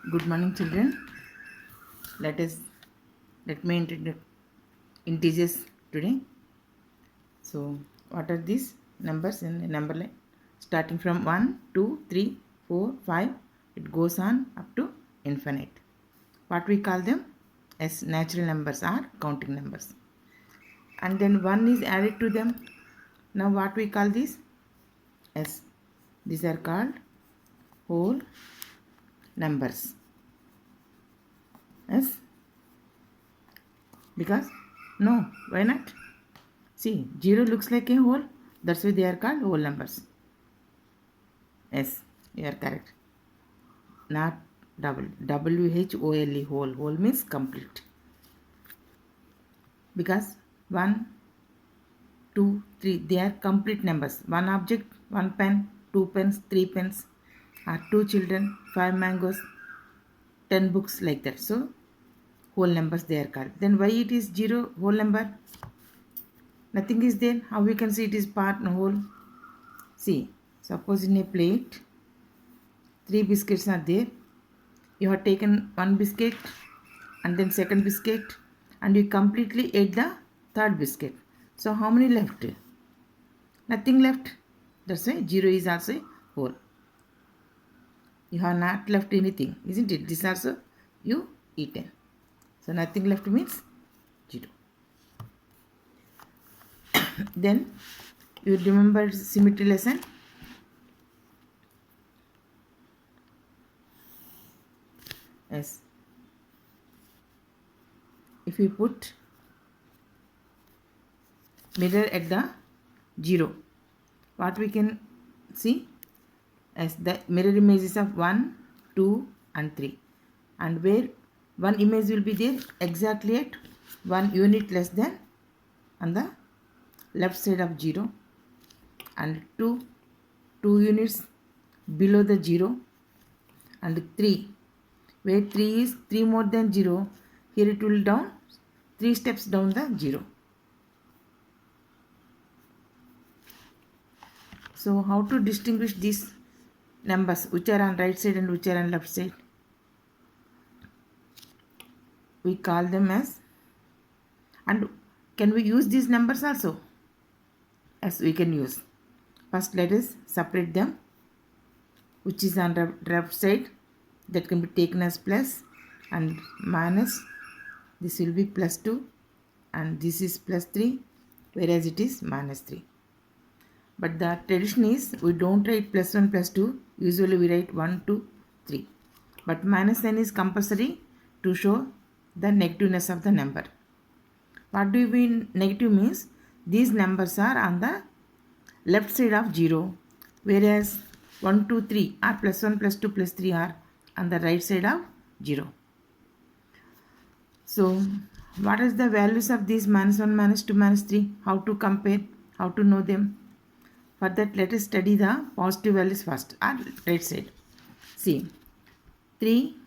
Good morning, children. Let us let me introduce integers today. So, what are these numbers in the number line? Starting from 1, 2, 3, 4, 5, it goes on up to infinite. What we call them as natural numbers or counting numbers. And then 1 is added to them. Now, what we call these? As these are called whole numbers. Yes? Because no, why not? See, 0 looks like a whole, that's why they are called whole numbers. Yes, you are correct. Not double. WHOLE, whole. Whole means complete. Because 1, 2, 3, they are complete numbers. One object, one pen, two pens, three pens, or two children, 5 mangoes, 10 books, like that. So, whole numbers they are called. Then why it is 0 whole number? Nothing is there. How we can see it is part and whole? See, suppose in a plate, 3 biscuits are there. You have taken one biscuit and then second biscuit and you completely ate the third biscuit. So how many left? Nothing left. That's why 0 is also whole. You have not left anything, isn't it? This also you eaten. So nothing left means 0. Then you remember symmetry lesson? Yes. If we put mirror at the 0, what we can see as the mirror images of 1, 2 and 3, and where one image will be there exactly at 1 unit less than on the left side of 0, and 2 units below the 0, and 3 where 3 is 3 more than 0, here it will down 3 steps down the 0. So how to distinguish these numbers which are on right side and which are on left side? We call them as, and can we use these numbers also? Yes, we can use. First let us separate them. Which is on the left side, that can be taken as plus, and minus, this will be plus 2, and this is plus 3, whereas it is minus 3. But the tradition is we don't write plus 1 plus 2, usually we write 1 2 3. But minus sign is compulsory to show the negativeness of the number. What do you mean negative means? These numbers are on the left side of 0, whereas 1 2 3 are plus 1 plus 2 plus 3 are on the right side of 0. So what is the values of these minus 1 minus 2 minus 3? How to compare? How to know them? For that, let us study the positive values first, on right side. See, 3,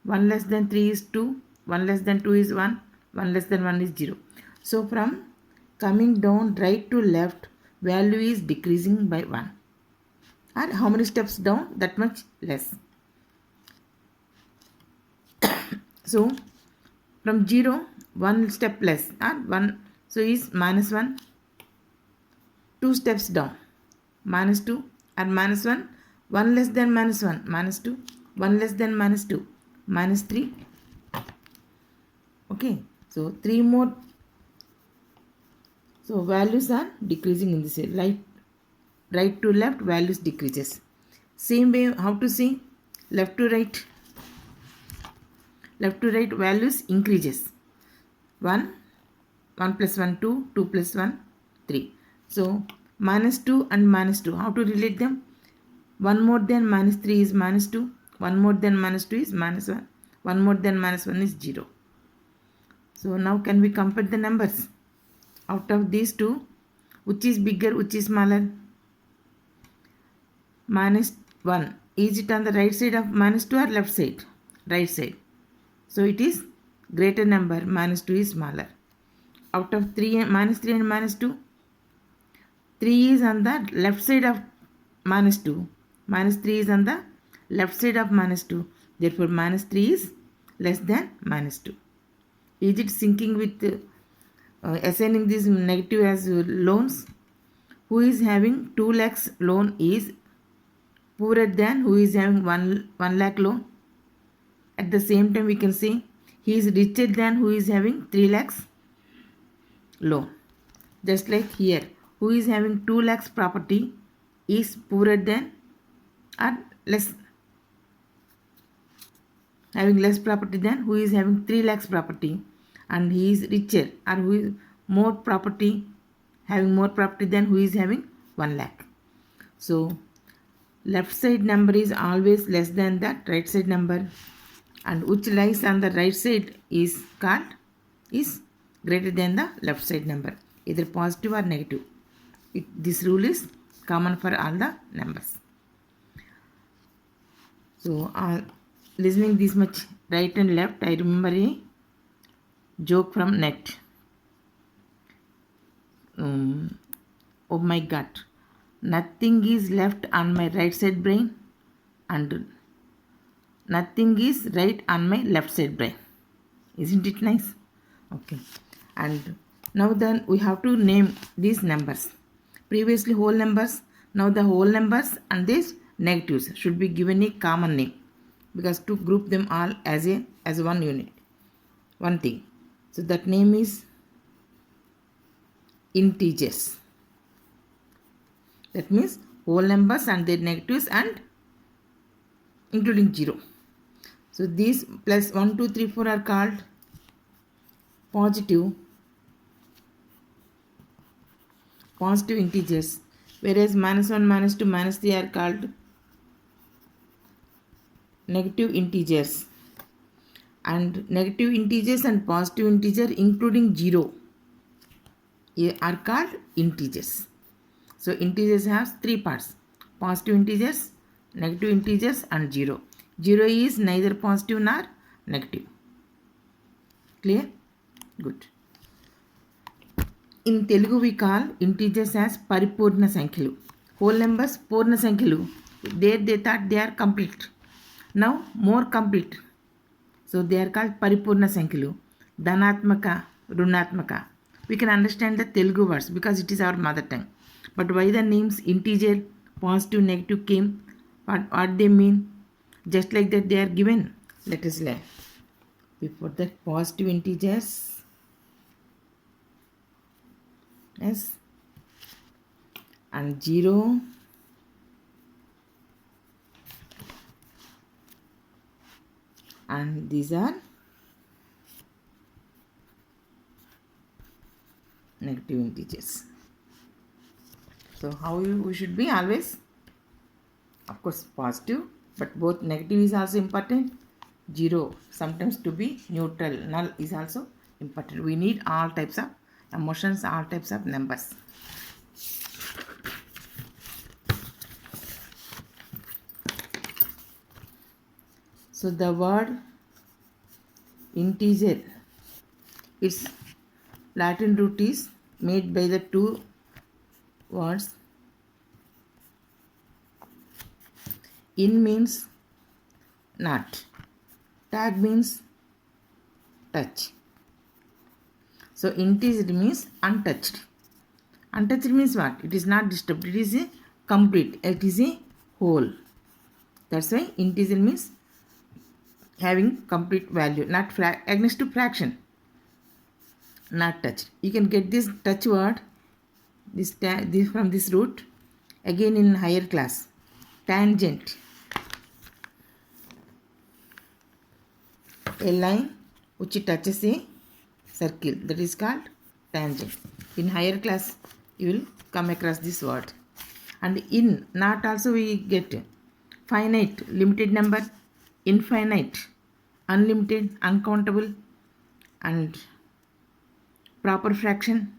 1 less than 3 is 2, 1 less than 2 is 1, 1 less than 1 is 0. So from coming down right to left, value is decreasing by 1. And how many steps down? That much less. So from 0, 1 step less, and 1, so is minus 1, 2 steps down, minus 2, and minus 1, 1 less than minus 1, minus 2, 1 less than minus 2, minus 3. Okay, so 3 more. So values are decreasing in this way. Right to left, values decreases. Same way, how to see? Left to right. Left to right, values increases. 1, 1 plus 1, 2, 2 plus 1, 3. So minus 2 and minus 2, how to relate them? 1 more than minus 3 is minus 2, 1 more than minus 2 is minus 1, 1 more than minus 1 is 0. So now can we compare the numbers? Out of these two, which is bigger, which is smaller? Minus 1, is it on the right side of minus 2 or left side? Right side. So it is greater number, minus 2 is smaller. Out of 3, minus 3 and minus 2, 3 is on the left side of minus 2, minus 3 is on the left side of minus 2. Therefore, minus 3 is less than minus 2. Is it syncing with assigning this negative as loans? Who is having 2 lakhs loan is poorer than who is having 1 lakh loan? At the same time, we can say he is richer than who is having 3 lakhs loan. Just like here, who is having 2 lakhs property is poorer than or less, having less property than who is having 3 lakhs property, and he is richer or who is more property, having more property than who is having 1 lakh. So left side number is always less than that right side number, and which lies on the right side is called is greater than the left side number, either positive or negative. This rule is common for all the numbers. So listening this much right and left, I remember a joke from net. Oh my god, nothing is left on my right side brain and nothing is right on my left side brain. Isn't it nice? Okay. And now then we have to name these numbers. Previously whole numbers, now the whole numbers and these negatives should be given a common name, because to group them all as one unit, one thing. So that name is integers. That means whole numbers and their negatives and including 0. So these plus 1, 2, 3, 4 are called positive integers, whereas minus 1, minus 2, minus 3 are called negative integers. And negative integers and positive integer including 0 are called integers. So integers have 3 parts: positive integers, negative integers and 0. 0 is neither positive nor negative. Clear? Good. In Telugu we call integers as paripurna sankhyalu. Whole numbers purna sankhyalu. There they thought they are complete. Now more complete. So they are called paripurna sankhyalu. Dhanatmaka, runatmaka. We can understand the Telugu words because it is our mother tongue. But why the names integer, positive, negative came? What they mean? Just like that they are given. Let us learn. Before that, positive integers, yes, and 0, and these are negative integers. So how we should be always? Of course positive, but both negative is also important. 0 sometimes to be neutral, null is also important. We need all types of emotions, all types of numbers. So the word integer, its Latin root is made by the two words. In means not, tag means touch. So integer means untouched. Untouched means what? It is not disturbed. It is a complete. It is a whole. That's why integer means having complete value, not against to fraction. Not touched. You can get this touch word this from this root again in higher class. Tangent, a line which touches a circle, that is called tangent. In higher class you will come across this word. And in not also we get finite, limited number, infinite, unlimited, uncountable, and proper fraction,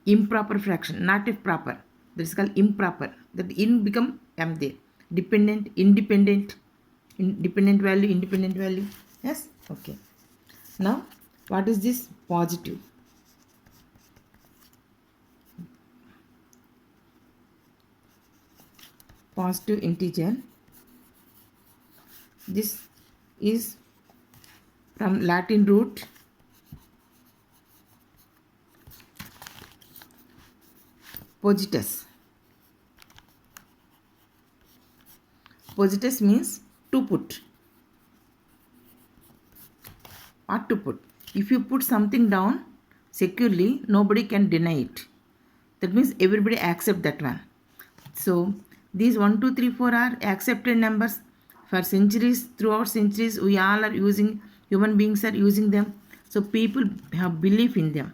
improper fraction, not if proper, that is called improper. That in become m there. Dependent, independent, dependent value, independent value. Yes, okay. Now what is this positive? Positive integer, this is from Latin root positus. Positus means to put. What to put? If you put something down securely, nobody can deny it. That means everybody accept that one. So these 1, 2, 3, 4 are accepted numbers for centuries. Throughout centuries, we all are using. Human beings are using them. So people have belief in them.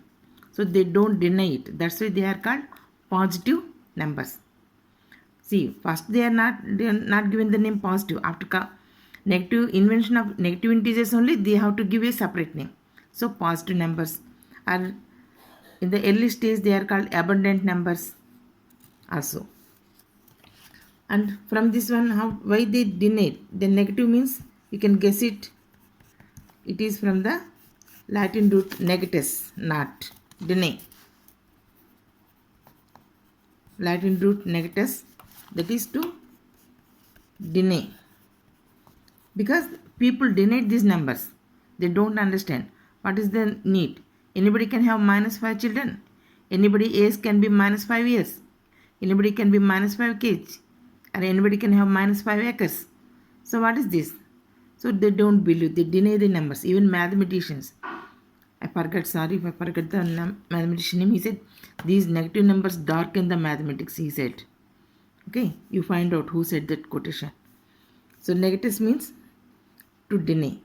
So they don't deny it. That's why they are called positive numbers. See, first they are not given the name positive. After negative invention of negative integers only, they have to give a separate name. So positive numbers are in the early stage they are called abundant numbers also. And from this one, how why they deny? The negative means you can guess it. It is from the Latin root negatus, not deny. Latin root negatus, that is to deny. Because people deny these numbers, they don't understand what is the need. Anybody can have -5 children. Anybody age can be -5 years. Anybody can be -5 kids. Or anybody can have -5 acres. So what is this? So they don't believe, they deny the numbers. Even mathematicians, I forgot, sorry if I forgot the mathematician name. He said these negative numbers darken the mathematics, he said. Okay, you find out who said that quotation. So negatives means to deny.